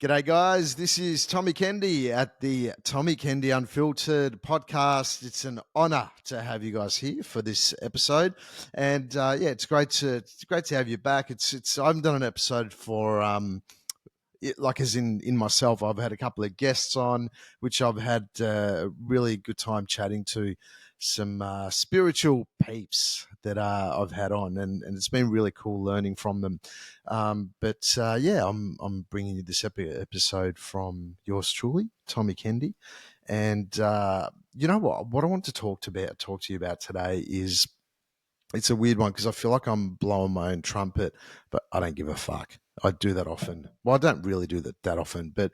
G'day, guys. This is Tommy Kendi at the Tommy Kendi Unfiltered podcast. It's an honor to have you guys here for this episode, and it's great to have you back. It's I haven't done an episode for like as in myself. I've had a couple of guests on, which I've had a really good time chatting to some spiritual peeps that I've had on, and it's been really cool learning from them. I'm bringing you this episode from yours truly, Tommy Kendi, and you know what I want to talk to you about today is it's a weird one because I feel like I'm blowing my own trumpet, but I don't give a fuck. I do that often. Well, I don't really do that often, but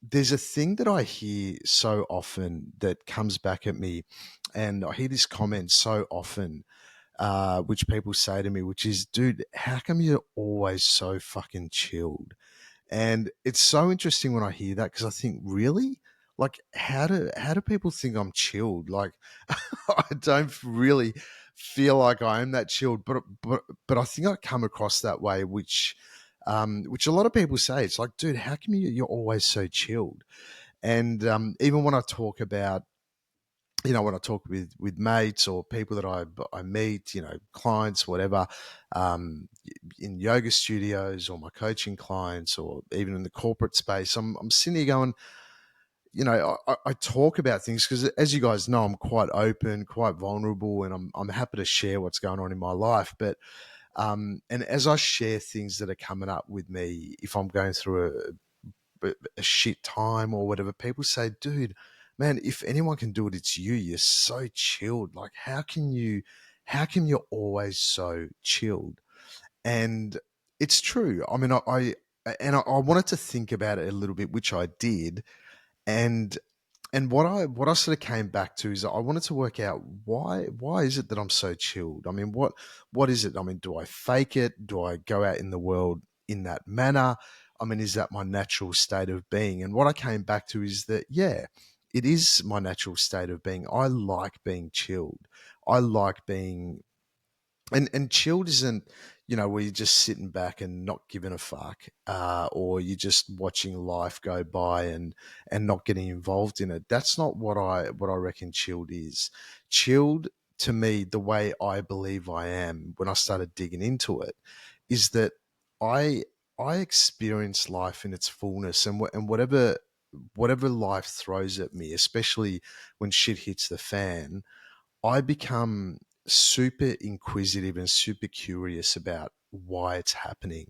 there's a thing that I hear so often that comes back at me, and I hear this comment so often, which people say to me, which is, "Dude, how come you're always so fucking chilled?" And it's so interesting when I hear that because I think, really, like, how do people think I'm chilled? Like, I don't really feel like I am that chilled, but I think I come across that way, which a lot of people say. It's like, dude, how come you're always so chilled? And even when I talk about, when I talk with mates or people that I meet, clients, whatever, um, in yoga studios or my coaching clients or even in the corporate space, I'm sitting here going, I talk about things because, as you guys know, I'm quite open, quite vulnerable, and I'm happy to share what's going on in my life. But and as I share things that are coming up with me, if I'm going through a shit time or whatever, people say, "Dude, man, if anyone can do it, it's you. You're so chilled. Like, how can you're always so chilled?" And it's true. I mean, I wanted to think about it a little bit, which I did, and what I sort of came back to is I wanted to work out why is it that I'm so chilled? I mean, what is it? I mean, do I fake it? Do I go out in the world in that manner? I mean, is that my natural state of being? And what I came back to is that, yeah, it is my natural state of being. I like being chilled. I like being and chilled isn't, where you're just sitting back and not giving a fuck, or you're just watching life go by and not getting involved in it. That's not what I reckon chilled is. Chilled, to me, the way I believe I am when I started digging into it, is that I I experience life in its fullness, and whatever life throws at me, especially when shit hits the fan, I become super inquisitive and super curious about why it's happening.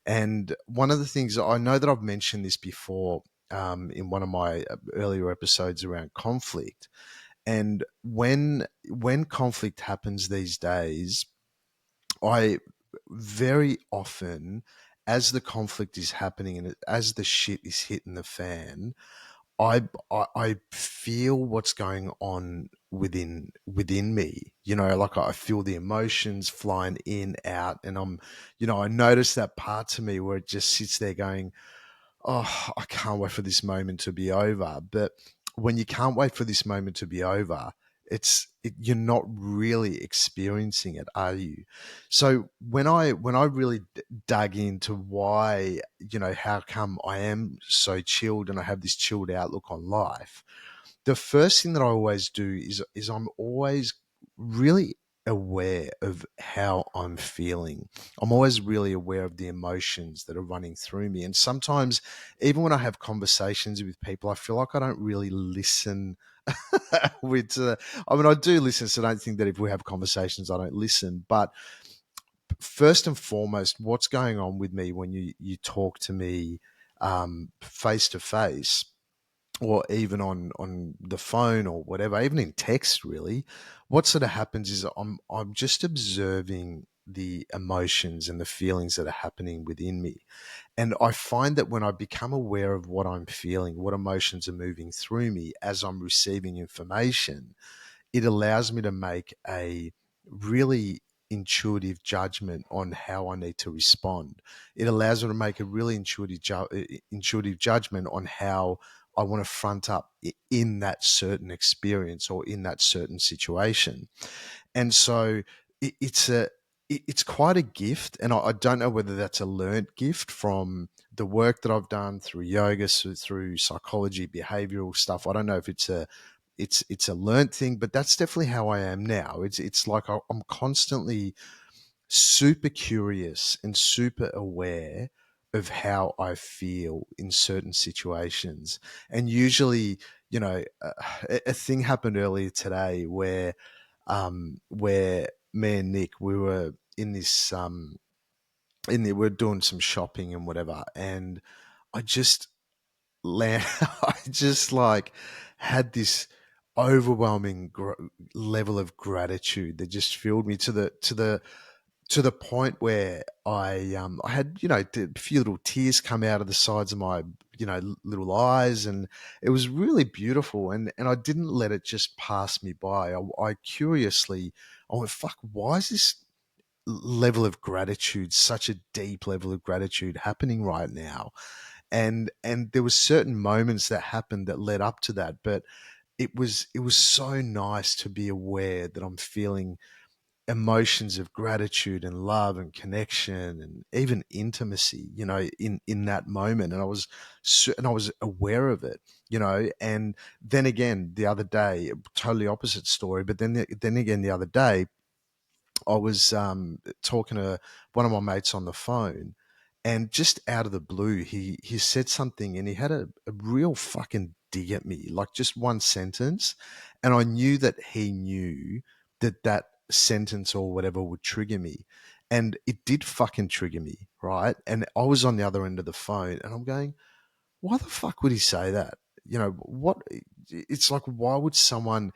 And one of the things, I know that I've mentioned this before, in one of my earlier episodes around conflict. And when conflict happens these days, I very often, as the conflict is happening and as the shit is hitting the fan, I feel what's going on within me. Like, I feel the emotions flying in, out, and I notice that part to me where it just sits there going, "Oh, I can't wait for this moment to be over." But when you can't wait for this moment to be over, you're not really experiencing it, are you? So when I really dug into why, how come I am so chilled and I have this chilled outlook on life, the first thing that I always do is I'm always really aware of how I'm feeling. I'm always really aware of the emotions that are running through me. And sometimes, even when I have conversations with people, I feel like I don't really listen. I mean, I do listen, so I don't think that if we have conversations, I don't listen. But first and foremost, what's going on with me when you talk to me face to face, or even on the phone or whatever, even in text, really, what sort of happens is I'm just observing the emotions and the feelings that are happening within me. And I find that when I become aware of what I'm feeling, what emotions are moving through me as I'm receiving information, it allows me to make a really intuitive judgment on how I need to respond. It allows me to make a really intuitive judgment on how I want to front up in that certain experience or in that certain situation. And so it, it's a it's quite a gift, and I don't know whether that's a learnt gift from the work that I've done through yoga, through psychology, behavioral stuff. I don't know if it's a learned thing, but that's definitely how I am now. It's like I'm constantly super curious and super aware of how I feel in certain situations. And usually, a thing happened earlier today where me and Nick, we were in this we're doing some shopping and whatever, and I just I just like had this overwhelming level of gratitude that just filled me to the point where I had a few little tears come out of the sides of my little eyes, and it was really beautiful, and I didn't let it just pass me by. I curiously I went, fuck, why is this level of gratitude, such a deep level of gratitude happening right now? And there was certain moments that happened that led up to that, but it was so nice to be aware that I'm feeling emotions of gratitude and love and connection and even intimacy, in that moment. And I was aware of it, and then again the other day, totally opposite story, but then again the other day I was talking to one of my mates on the phone, and just out of the blue, he said something, and he had a real fucking dig at me, like just one sentence, and I knew that he knew that sentence or whatever would trigger me, and it did fucking trigger me, right? And I was on the other end of the phone, and I'm going, why the fuck would he say that? What? It's like, why would someone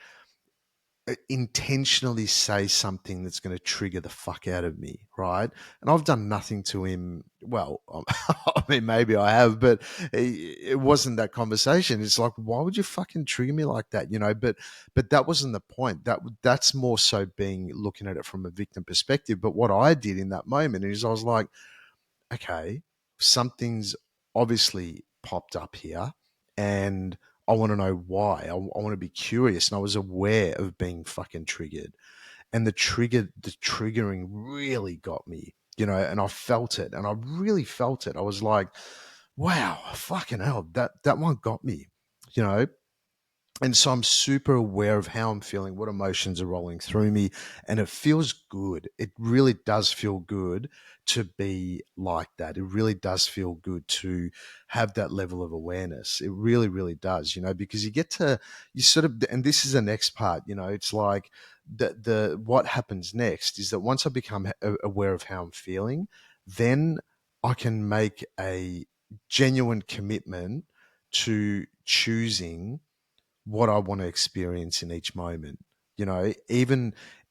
intentionally say something that's going to trigger the fuck out of me, right? And I've done nothing to him. Well, I mean, maybe I have, but it wasn't that conversation. It's like, why would you fucking trigger me like that, But that wasn't the point. That's more so being looking at it from a victim perspective. But what I did in that moment is I was like, okay, something's obviously popped up here, and I want to know why. I want to be curious. And I was aware of being fucking triggered. And the triggering really got me, and I felt it. And I really felt it. I was like, wow, fucking hell, that one got me, you know? And so I'm super aware of how I'm feeling, what emotions are rolling through me, and it feels good. It really does feel good to be like that. It really does feel good to have that level of awareness. It really, really does, because you sort of, and this is the next part, it's like the what happens next is that once I become aware of how I'm feeling, then I can make a genuine commitment to choosing what I want to experience in each moment.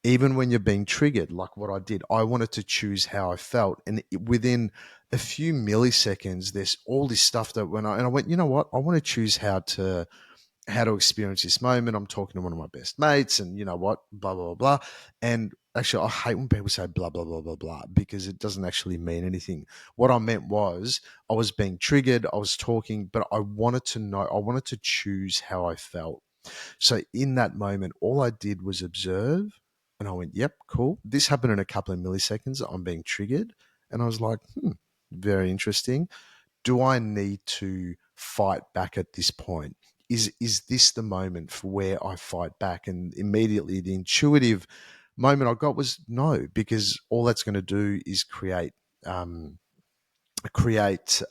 Even when you're being triggered, like what I did, I wanted to choose how I felt, and within a few milliseconds, there's all this stuff that I went, you know what, I want to choose how to experience this moment. I'm talking to one of my best mates, and you know what, blah, blah, blah, blah. And actually, I hate when people say blah, blah, blah, blah, blah, because it doesn't actually mean anything. What I meant was I was being triggered, I was talking, but I wanted to know, I wanted to choose how I felt. So in that moment, all I did was observe, and I went, yep, cool. This happened in a couple of milliseconds. I'm being triggered. And I was like, very interesting. Do I need to fight back at this point? Is this the moment for where I fight back? And immediately the intuitive moment I got was no, because all that's going to do is um, create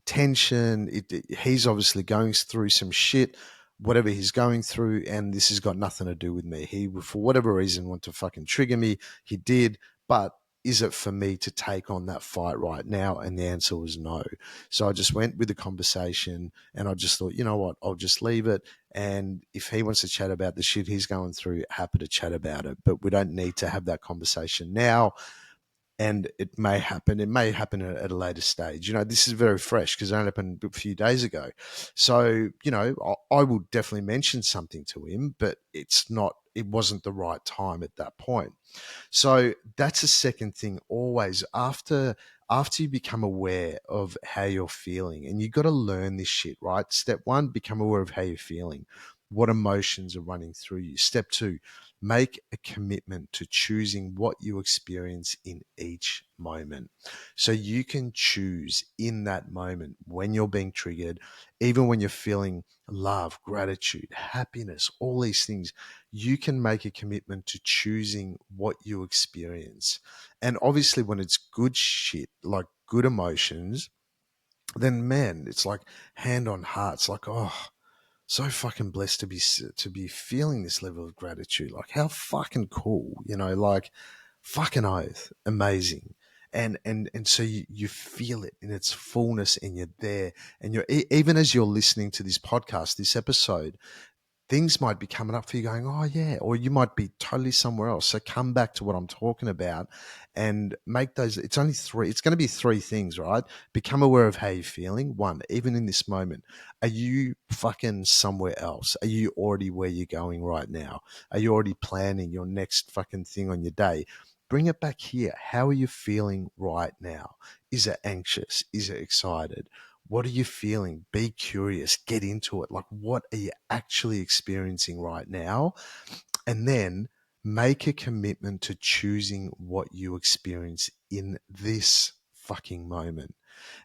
tension. He's obviously going through some shit, whatever he's going through, and this has got nothing to do with me. He, for whatever reason, wanted to fucking trigger me. He did, but is it for me to take on that fight right now? And the answer was no. So I just went with the conversation, and I just thought, you know what, I'll just leave it. And if he wants to chat about the shit he's going through, happy to chat about it. But we don't need to have that conversation now, and it may happen. It may happen at a later stage. This is very fresh because it only happened a few days ago. So, I will definitely mention something to him, but it wasn't the right time at that point. So that's a second thing always after you become aware of how you're feeling, and you got to learn this shit, right? Step one, become aware of how you're feeling. what emotions are running through you. Step 2, make a commitment to choosing what you experience in each moment. So you can choose in that moment when you're being triggered, even when you're feeling love, gratitude, happiness, all these things, you can make a commitment to choosing what you experience. And obviously, when it's good shit, like good emotions, then man, it's like hand on heart. It's like, oh, so fucking blessed to be feeling this level of gratitude. Like, how fucking cool, like fucking oath, amazing. And so you feel it in its fullness, and you're there, and even as you're listening to this podcast, this episode, things might be coming up for you going, oh, yeah, or you might be totally somewhere else. So come back to what I'm talking about and make those. It's only three. It's going to be three things, right? Become aware of how you're feeling. One, even in this moment, are you fucking somewhere else? Are you already where you're going right now? Are you already planning your next fucking thing on your day? Bring it back here. How are you feeling right now? Is it anxious? Is it excited? What are you feeling? Be curious, get into it. Like, what are you actually experiencing right now? And then make a commitment to choosing what you experience in this fucking moment.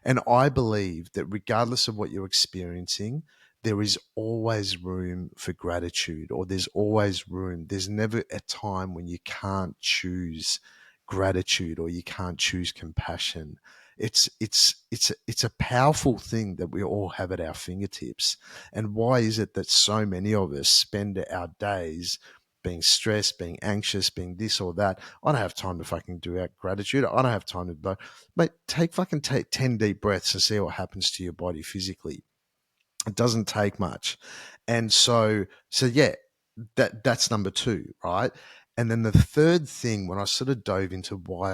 And I believe that regardless of what you're experiencing, there is always room for gratitude, or there's always room. There's never a time when you can't choose gratitude or you can't choose compassion. It's a powerful thing that we all have at our fingertips. And why is it that so many of us spend our days being stressed, being anxious, being this or that? I don't have time to fucking do out gratitude. I don't have time to, but mate, take 10 deep breaths and see what happens to your body physically. It doesn't take much. And so yeah, that's number two, right? And then the third thing, when I sort of dove into why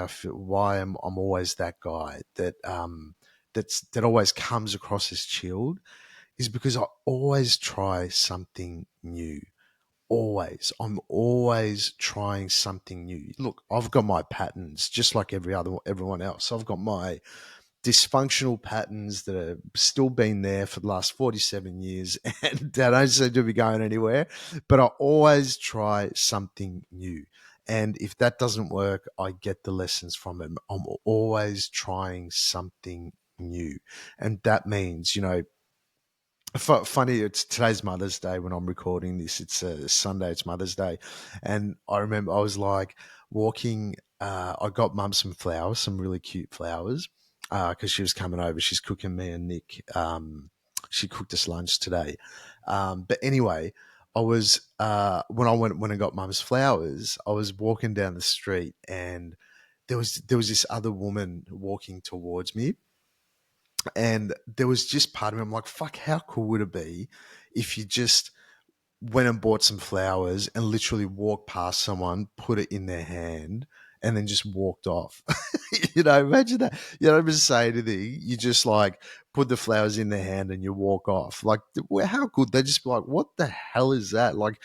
I'm always that guy that always comes across as chilled, is because I always try something new. Always. I'm always trying something new. Look, I've got my patterns just like everyone else. I've got my dysfunctional patterns that have still been there for the last 47 years and they don't seem to be going anywhere. But I always try something new. And if that doesn't work, I get the lessons from it. I'm always trying something new. And that means, funny, it's today's Mother's Day when I'm recording this. It's Sunday, it's Mother's Day. And I remember I was like walking, I got mum some flowers, some really cute flowers, because she was coming over. She's cooking me and Nick. She cooked us lunch today. But anyway, I was, when I got mum's flowers, I was walking down the street and there was this other woman walking towards me, and there was just part of me, I'm like, fuck, how cool would it be if you just went and bought some flowers and literally walked past someone, put it in their hand, and then just walked off. Imagine that. You don't even say anything. You just like put the flowers in their hand and you walk off. Like, how good. They just be like, what the hell is that? Like,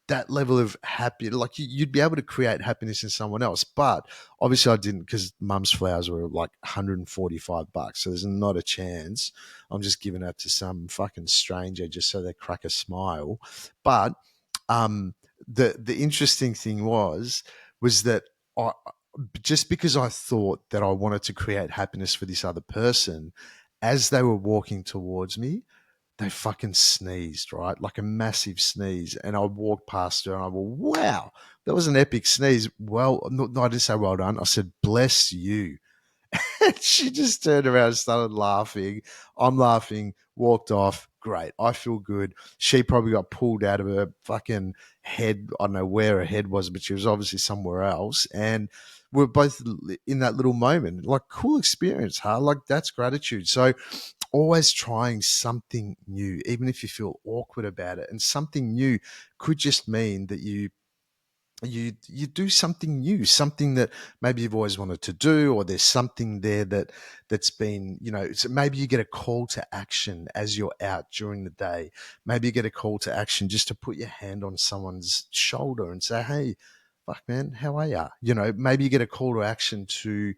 that level of happy, like you'd be able to create happiness in someone else. But obviously I didn't, because mum's flowers were like $145. So there's not a chance I'm just giving that to some fucking stranger just so they crack a smile. But the interesting thing was that I, just because I thought that I wanted to create happiness for this other person, as they were walking towards me, they fucking sneezed, right? Like a massive sneeze. And I walked past her and I go, wow, that was an epic sneeze. Well, no, I didn't say well done. I said, bless you. And she just turned around and started laughing. I'm laughing, walked off. Great. I feel good. She probably got pulled out of her fucking head. I don't know where her head was, but she was obviously somewhere else. And we're both in that little moment. Like, cool experience, huh? Like, that's gratitude. So, always trying something new, even if you feel awkward about it. And something new could just mean that you do something new, something that maybe you've always wanted to do, or there's something there that's been, so maybe you get a call to action as you're out during the day. Maybe you get a call to action just to put your hand on someone's shoulder and say, hey, fuck man, how are you? Maybe you get a call to action to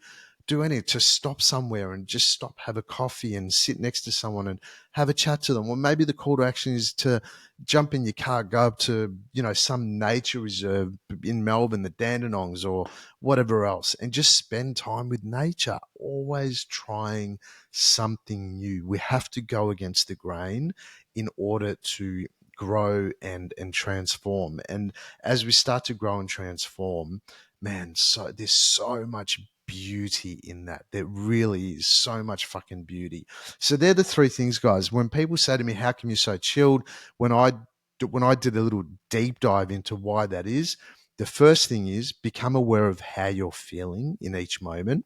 do anything, to stop somewhere and just stop, have a coffee and sit next to someone and have a chat to them. Or maybe the call to action is to jump in your car, go up to, some nature reserve in Melbourne, the Dandenongs or whatever else, and just spend time with nature, always trying something new. We have to go against the grain in order to grow and transform. And as we start to grow and transform, man, so there's so much beauty in that. There really is so much fucking beauty. So they're the three things, guys. When people say to me, how come you're so chilled? When I did a little deep dive into why that is, the first thing is become aware of how you're feeling in each moment.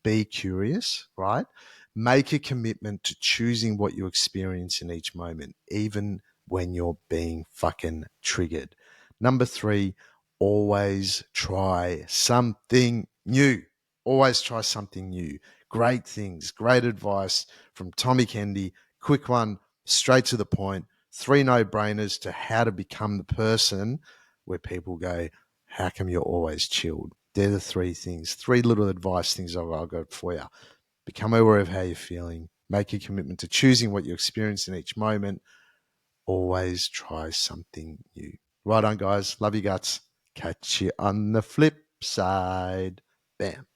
Be curious, right? Make a commitment to choosing what you experience in each moment, even when you're being fucking triggered. Number three, always try something new. Always try something new. Great things, great advice from Tommy Kendi. Quick one, straight to the point. Three no-brainers to how to become the person where people go, how come you're always chilled? They're the three things, three little advice things I've got for you. Become aware of how you're feeling. Make a commitment to choosing what you experience in each moment. Always try something new. Right on, guys. Love you guts. Catch you on the flip side. Bam.